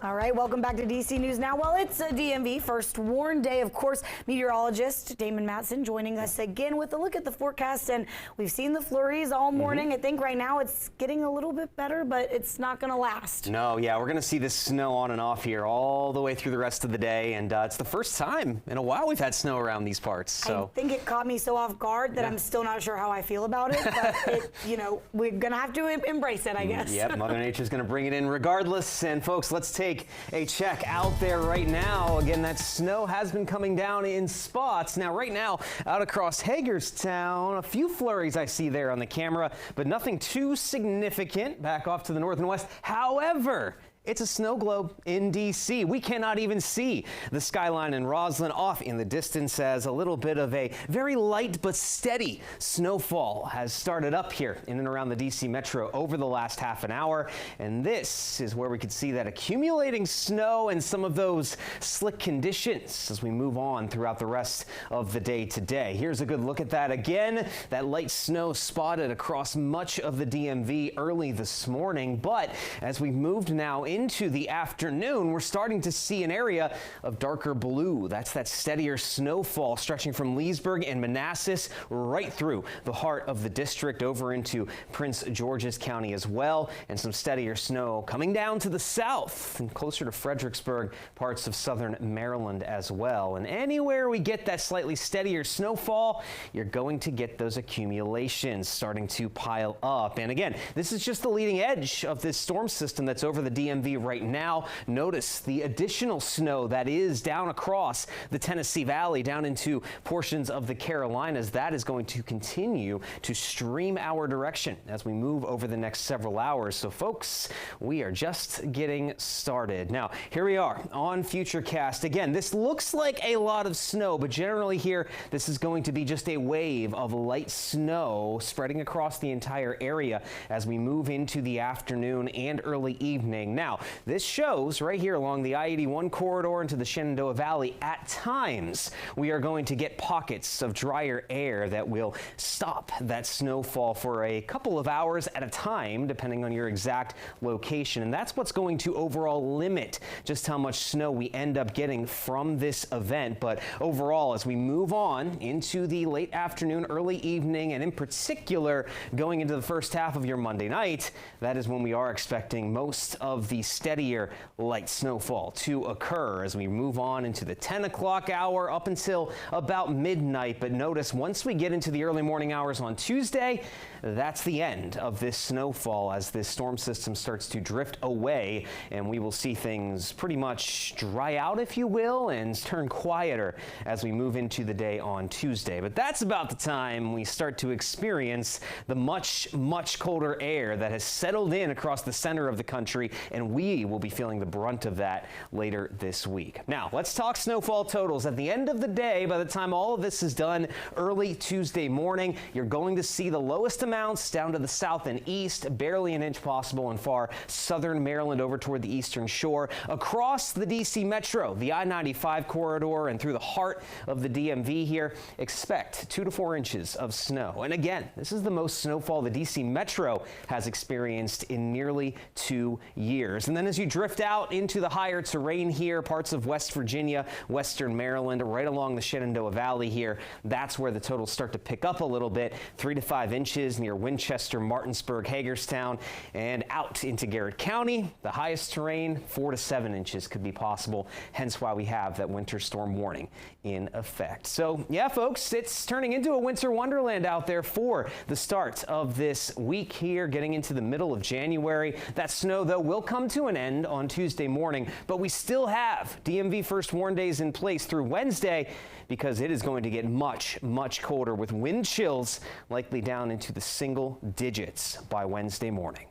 All right, welcome back to DC News Now. Well, it's a DMV first warn day. Of course, meteorologist Damon Matson joining us again with a look at the forecast. And we've seen the flurries all morning. I think right now it's getting a little bit better, but it's not going to last. No, yeah, we're going to see this snow on and off here all the way through the rest of the day. And it's the first time in a while we've had snow around these parts. So I think it caught me so off guard that I'm still not sure how I feel about it. But, we're going to have to embrace it, I guess. Yep, Mother Nature's going to bring it in regardless. And folks, let's take a check out there right now. Again, that snow has been coming down in spots. Now, right now, out across Hagerstown, a few flurries I see there on the camera, but nothing too significant back off to the north and west. However, it's a snow globe in D.C. We cannot even see the skyline in Roslyn off in the distance as a little bit of a very light but steady snowfall has started up here in and around the D.C. metro over the last half an hour. And this is where we could see that accumulating snow and some of those slick conditions as we move on throughout the rest of the day today. Here's a good look at that again. That light snow spotted across much of the DMV early this morning. But as we moved now into the afternoon, we're starting to see an area of darker blue. That's that steadier snowfall stretching from Leesburg and Manassas right through the heart of the district over into Prince George's County as well, and some steadier snow coming down to the south and closer to Fredericksburg, parts of southern Maryland as well. And anywhere we get that slightly steadier snowfall, you're going to get those accumulations starting to pile up. And again, this is just the leading edge of this storm system that's over the DMV right now. Notice the additional snow that is down across the Tennessee Valley, down into portions of the Carolinas. That is going to continue to stream our direction as we move over the next several hours. So folks, we are just getting started. Now, here we are on Futurecast. Again, this looks like a lot of snow, but generally here, this is going to be just a wave of light snow spreading across the entire area as we move into the afternoon and early evening. Now, this shows right here along the I-81 corridor into the Shenandoah Valley, at times we are going to get pockets of drier air that will stop that snowfall for a couple of hours at a time, depending on your exact location. And that's what's going to overall limit just how much snow we end up getting from this event. But overall, as we move on into the late afternoon, early evening, and in particular going into the first half of your Monday night, that is when we are expecting most of the steadier light snowfall to occur as we move on into the 10 o'clock hour up until about midnight. But notice once we get into the early morning hours on Tuesday, that's the end of this snowfall as this storm system starts to drift away, and we will see things pretty much dry out, if you will, and turn quieter as we move into the day on Tuesday. But that's about the time we start to experience the much colder air that has settled in across the center of the country, and we will be feeling the brunt of that later this week. Now, let's talk snowfall totals. At the end of the day, by the time all of this is done early Tuesday morning, you're going to see the lowest amounts down to the south and east, barely an inch possible in far southern Maryland over toward the eastern shore. Across the D.C. metro, the I-95 corridor, and through the heart of the DMV here, expect 2 to 4 inches of snow. And again, this is the most snowfall the D.C. metro has experienced in nearly 2 years. And then as you drift out into the higher terrain here, parts of West Virginia, western Maryland, right along the Shenandoah Valley here, that's where the totals start to pick up a little bit. 3 to 5 inches near Winchester, Martinsburg, Hagerstown, and out into Garrett County. The highest terrain, 4 to 7 inches could be possible, hence why we have that winter storm warning in effect. So yeah, folks, it's turning into a winter wonderland out there for the start of this week here, getting into the middle of January. That snow, though, will come to an end on Tuesday morning, but we still have DMV first warn days in place through Wednesday because it is going to get much colder with wind chills likely down into the single digits by Wednesday morning.